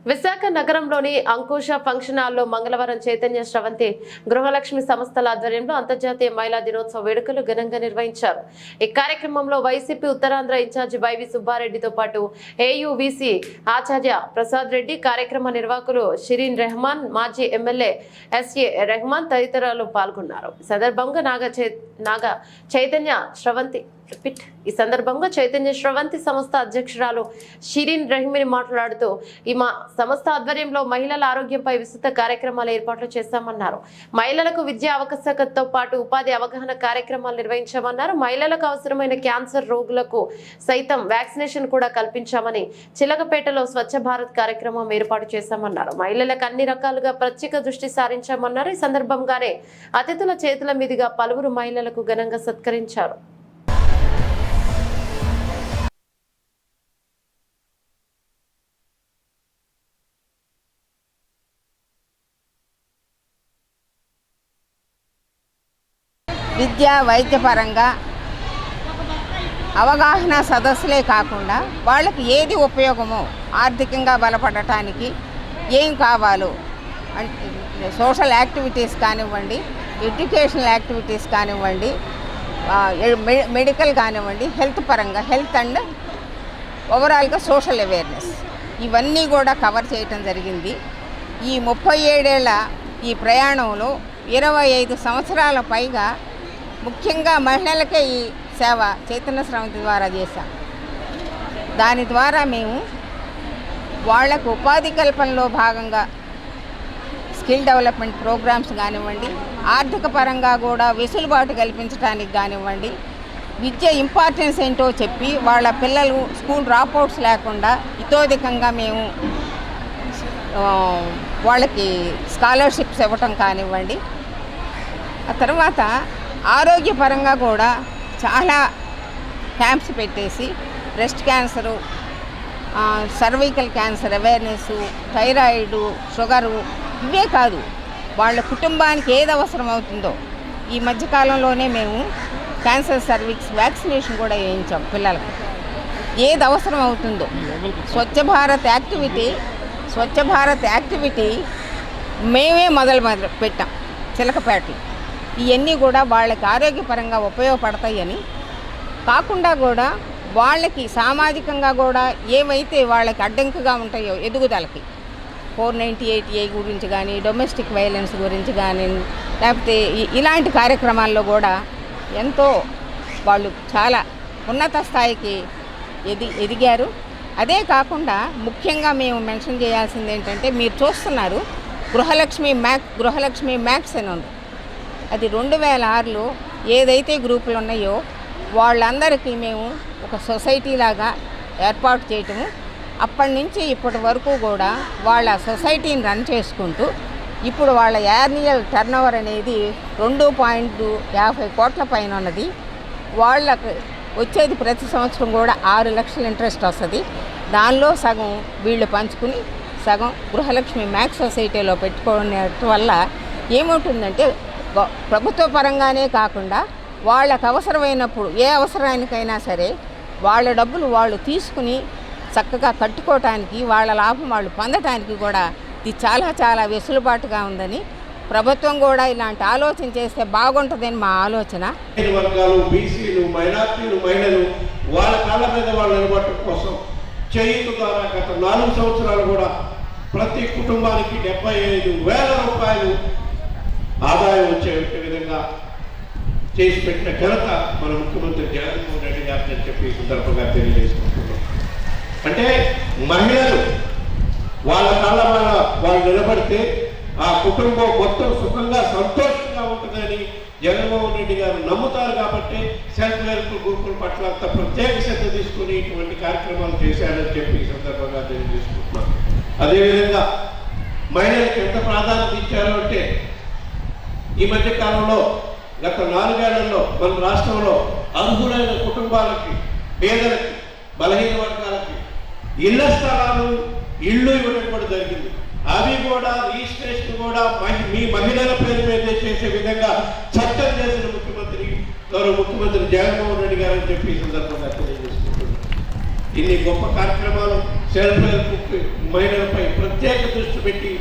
విశాఖ నగరంలోని అంకుశ ఫంక్షన్ హాల్లో మంగళవారం చైతన్య శ్రవంతి గృహలక్ష్మి సంస్థల ఆధ్వర్యంలో అంతర్జాతీయ మహిళా దినోత్సవ వేడుకలు ఘనంగా నిర్వహించారు. ఈ కార్యక్రమంలో వైసీపీ ఉత్తరాంధ్ర ఇన్ఛార్జి వైవి సుబ్బారెడ్డితో పాటు ఏయువిసి ఆచార్య ప్రసాద్ రెడ్డి, కార్యక్రమ నిర్వాహకులు షిరీన్ రెహమాన్, మాజీ ఎమ్మెల్యే ఎస్ఏ రెహమాన్ తదితరులు పాల్గొన్నారు. ఈ సందర్భంగా చైతన్య శ్రవంతి సంస్థ అధ్యక్షురాలు షిరీన్ రెహమాన్ మాట్లాడుతూ ఈ మా సంస్థ ఆధ్వర్యంలో మహిళల ఆరోగ్యంపై విస్తృత కార్యక్రమాల ఏర్పాట్లు చేశామన్నారు. మహిళలకు విద్యా అవకాశాలతో పాటు ఉపాధి అవగాహన కార్యక్రమాలు నిర్వహించామన్నారు. మహిళలకు అవసరమైన క్యాన్సర్ రోగులకు సైతం వ్యాక్సినేషన్ కూడా కల్పించామని, చిలకపేటలో స్వచ్ఛ భారత్ కార్యక్రమం ఏర్పాటు చేశామన్నారు. మహిళలకు అన్ని రకాలుగా ప్రత్యేక దృష్టి సారించామన్నారు. ఈ సందర్భంగానే అతిథుల చేతుల మీదుగా పలువురు మహిళలకు ఘనంగా సత్కరించారు. విద్యా వైద్యపరంగా అవగాహన సదస్సులే కాకుండా వాళ్ళకి ఏది ఉపయోగమో, ఆర్థికంగా బలపడటానికి ఏం కావాలో సోషల్ యాక్టివిటీస్ కానివ్వండి, ఎడ్యుకేషనల్ యాక్టివిటీస్ కానివ్వండి, మెడికల్ కానివ్వండి, హెల్త్ పరంగా హెల్త్ అండ్ ఓవరాల్గా సోషల్ అవేర్నెస్ ఇవన్నీ కూడా కవర్ చేయటం జరిగింది. ఈ 37 ఏళ్ల ఈ ప్రయాణంలో 25 సంవత్సరాల పైగా ముఖ్యంగా మహిళలకే ఈ సేవ చైతన్య శ్రవంతి ద్వారా చేశాం. దాని ద్వారా మేము వాళ్లకు ఉపాధి కల్పనలో భాగంగా స్కిల్ డెవలప్మెంట్ ప్రోగ్రామ్స్ కానివ్వండి, ఆర్థిక పరంగా కూడా వెసులుబాటు కల్పించడానికి కానివ్వండి, విద్య ఇంపార్టెన్స్ ఏంటో చెప్పి వాళ్ళ పిల్లలు స్కూల్ డ్రాప్అవుట్స్ లేకుండా ఇతోధికంగా మేము వాళ్ళకి స్కాలర్షిప్స్ ఇవ్వటం కానివ్వండి. ఆ తర్వాత ఆరోగ్యపరంగా కూడా చాలా క్యాంప్స్ పెట్టేసి breast cancer, cervical cancer awareness, thyroid, sugar ఇవే కాదు, వాళ్ళ కుటుంబానికి ఏది అవసరం అవుతుందో ఈ మధ్యకాలంలోనే మేము క్యాన్సర్ సర్వీక్స్ వ్యాక్సినేషన్ కూడా వేయించాం. పిల్లలకు ఏది అవసరం అవుతుందో స్వచ్ఛ భారత్ యాక్టివిటీ మేమే మొదలు పెట్టాం చిలకపేటలో. ఇవన్నీ కూడా వాళ్ళకి ఆరోగ్యపరంగా ఉపయోగపడతాయని కాకుండా కూడా వాళ్ళకి సామాజికంగా కూడా ఏవైతే వాళ్ళకి అడ్డంకిగా ఉంటాయో ఎదుగుదలకి 498A గురించి కానీ, డొమెస్టిక్ వైలెన్స్ గురించి కానీ, లేకపోతే ఇలాంటి కార్యక్రమాల్లో కూడా ఎంతో వాళ్ళు చాలా ఉన్నత స్థాయికి ఎదిగారు. అదే కాకుండా ముఖ్యంగా మేము మెన్షన్ చేయాల్సింది ఏంటంటే, మీరు చూస్తున్నారు గృహలక్ష్మి మ్యాక్స్ అని ఉంది. అది 2006లో ఏదైతే గ్రూపులు ఉన్నాయో వాళ్ళందరికీ మేము ఒక సొసైటీ లాగా ఏర్పాటు చేయటము, అప్పటి నుంచి ఇప్పటి వరకు కూడా వాళ్ళ సొసైటీని రన్ చేసుకుంటూ ఇప్పుడు వాళ్ళ యాన్యువల్ టర్నోవర్ అనేది 2.50 కోట్ల పైన ఉన్నది. వాళ్ళకి వచ్చేది ప్రతి సంవత్సరం కూడా 6 లక్షల ఇంట్రెస్ట్ వస్తుంది. దానిలో సగం వీళ్ళు పంచుకుని సగం గృహలక్ష్మి మ్యాక్స్ సొసైటీలో పెట్టుకోవడం వల్ల ఏమవుతుందంటే ప్రభుత్వ పరంగానే కాకుండా వాళ్ళకు అవసరమైనప్పుడు ఏ అవసరానికైనా సరే వాళ్ళ డబ్బులు వాళ్ళు తీసుకుని చక్కగా కట్టుకోవటానికి, వాళ్ళ లాభం వాళ్ళు పొందటానికి కూడా ఇది చాలా చాలా వెసులుబాటుగా ఉందని ప్రభుత్వం కూడా ఇలాంటి ఆలోచన చేస్తే బాగుంటుందని మా ఆలోచన. వర్గాలు, బీసీలు, మైనార్టీలు, మహిళలు వాళ్ళ కాళ్ళ మీద వాళ్ళు నిలబడటం కోసం చేయూత ద్వారా గత 4 సంవత్సరాలు కూడా ప్రతి కుటుంబానికి 75,000 రూపాయలు ఆదాయం వచ్చే విధంగా చేసి పెట్టిన ఘనత మన ముఖ్యమంత్రి జగన్మోహన్ రెడ్డి గారిని అని చెప్పి సందర్భంగా తెలియజేసుకుంటున్నాం. అంటే మహిళలు వాళ్ళ కాళ్ళ మీద వాళ్ళు నిలబడితే ఆ కుటుంబం మొత్తం సుఖంగా సంతోషంగా ఉంటుందని జగన్మోహన్ రెడ్డి గారు నమ్ముతారు. కాబట్టి సెల్ఫ్ హెల్ప్ గ్రూపుల పట్ల అంత ప్రత్యేక శ్రద్ధ తీసుకుని ఇటువంటి కార్యక్రమాలు చేశారని చెప్పి ఈ సందర్భంగా తెలియజేసుకుంటున్నాం. అదేవిధంగా మహిళలకు ఎంత ప్రాధాన్యత ఇచ్చారో అంటే, ఈ మధ్య కాలంలో గత 4 ఏళ్లలో మన రాష్ట్రంలో అర్హులైన కుటుంబాలకి, పేదలకి, బలహీన వర్గాలకి ఇళ్ల స్థలాలు, ఇళ్ళు ఇవ్వడం కూడా జరిగింది. అవి కూడా రిజిస్ట్రేషన్ కూడా మీ మహిళల పేరు మీద చేసే విధంగా చట్టం చేసిన ముఖ్యమంత్రి జగన్మోహన్ రెడ్డి గారు అని చెప్పి ఈ సందర్భంగా తెలియజేసుకుంటున్నారు. ఇన్ని గొప్ప కార్యక్రమాలు సెల్ఫ్ హెల్ప్ మహిళలపై దృష్టి పెట్టి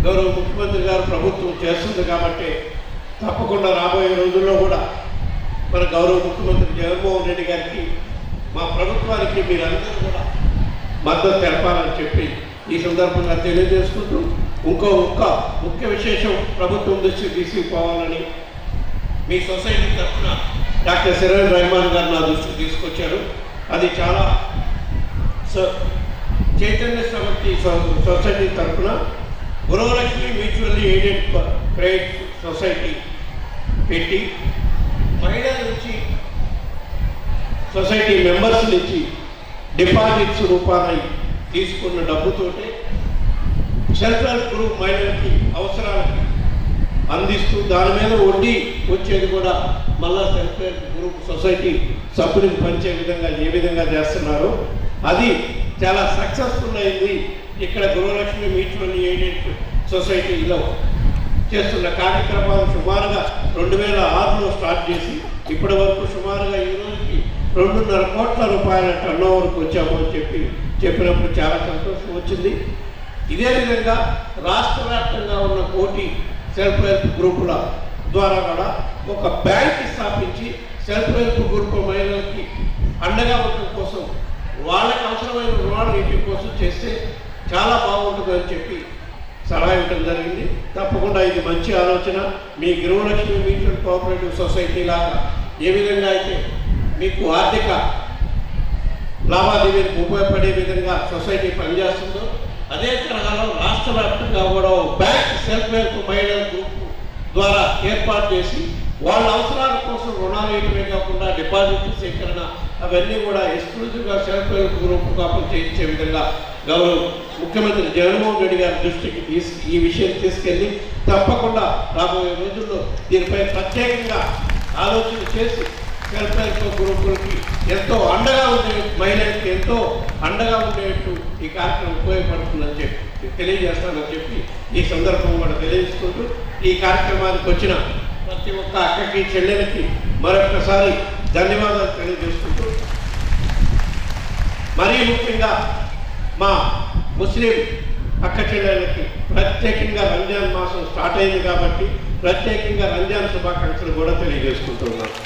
గౌరవ ముఖ్యమంత్రి గారు ప్రభుత్వం చేస్తుంది కాబట్టి తప్పకుండా రాబోయే రోజుల్లో కూడా మన గౌరవ ముఖ్యమంత్రి జగన్మోహన్ రెడ్డి గారికి మా ప్రభుత్వానికి మీరందరూ కూడా మద్దతు తెలపాలని చెప్పి ఈ సందర్భంగా తెలియజేసుకుంటూ ఒక్క ముఖ్య విశేషం ప్రభుత్వం దృష్టికి తీసుకుపోవాలని మీ సొసైటీ తరఫున డాక్టర్ సిరల్ రెహమాన్ గారు నా దృష్టికి తీసుకొచ్చారు. అది చాలా చైతన్య సమితి సొసైటీ తరఫున గృహలక్ష్మి మ్యూచువల్లీ ఎయిడెడ్ క్రెడిట్ సొసైటీ పెట్టి మహిళల నుంచి సొసైటీ మెంబర్స్ నుంచి డిపాజిట్స్ రూపాయలు తీసుకున్న డబ్బుతోటే సెల్ఫ్ హెల్ప్ గ్రూప్ మహిళలకి అవసరాలకి అందిస్తూ దాని మీద వడ్డీ వచ్చేది కూడా మళ్ళా సెల్ఫ్ హెల్ప్ గ్రూప్ సొసైటీ సభ్యులకు పంచే విధంగా ఏ విధంగా చేస్తున్నారో అది చాలా సక్సెస్ఫుల్ అయింది. ఇక్కడ గృహలక్ష్మి మ్యూచువల్లీ ఎయిడెడ్ సొసైటీలో చేస్తున్న కార్యక్రమాలు సుమారుగా 2006లో స్టార్ట్ చేసి ఇప్పటి వరకు సుమారుగా ఈ రోజుకి 2.5 కోట్ల రూపాయల టర్నోవర్కి వచ్చాము అని చెప్పినప్పుడు చాలా సంతోషం వచ్చింది. ఇదే విధంగా రాష్ట్ర వ్యాప్తంగా ఉన్న కోటి సెల్ఫ్ హెల్ప్ గ్రూపుల ద్వారా కూడా ఒక బ్యాంక్ స్థాపించి సెల్ఫ్ హెల్ప్ గ్రూప్ మహిళలకి అండగా ఉండడం కోసం వాళ్ళకి అవసరమైన రుణాలు ఇంటి కోసం చేస్తే చాలా బాగుంటుందని చెప్పి సలహా ఇవ్వడం జరిగింది. తప్పకుండా ఇది మంచి ఆలోచన. మీ గృహలక్ష్మి మ్యూచువల్ కోఆపరేటివ్ సొసైటీ లాగా ఏ విధంగా అయితే మీకు ఆర్థిక లావాదేవీలకు ఉపయోగపడే విధంగా సొసైటీ పనిచేస్తుందో అదే తరహాలో రాష్ట్ర వ్యాప్తంగా కూడా బ్యాంక్ సెల్ఫ్ హెల్ప్ మహిళల గ్రూప్ ద్వారా ఏర్పాటు చేసి వాళ్ళ అవసరాల కోసం రుణాలు ఇవ్వడమే కాకుండా డిపాజిట్ సేకరణ అవన్నీ కూడా ఎక్స్క్లూజివ్గా సెల్ఫ్ హెల్ప్ గ్రూప్ కాపం చేయించే విధంగా గౌరవ ముఖ్యమంత్రి జగన్మోహన్ రెడ్డి గారి దృష్టికి ఈ విషయం తీసుకెళ్ళి తప్పకుండా రాబోయే రోజుల్లో దీనిపై ప్రత్యేకంగా ఆలోచన చేసి సెల్ఫ్ హెల్ప్ గ్రూపులకి ఎంతో అండగా ఉండే మహిళలకి ఎంతో అండగా ఉండేట్టు ఈ కార్యక్రమం ఉపయోగపడుతుందని చెప్పి తెలియజేస్తానని చెప్పి ఈ సందర్భం కూడా తెలియజేసుకుంటూ ఈ కార్యక్రమానికి వచ్చిన ప్రతి ఒక్క అక్కకి చెల్లెలకి మరొకసారి ధన్యవాదాలు తెలియజేసుకుంటూ మరీ ముఖ్యంగా మా ముస్లిం అక్క చెల్లెలకి ప్రత్యేకంగా రంజాన్ మాసం స్టార్ట్ అయింది కాబట్టి ప్రత్యేకంగా రంజాన్ శుభాకాంక్షలు కూడా తెలియజేసుకుంటున్నాను.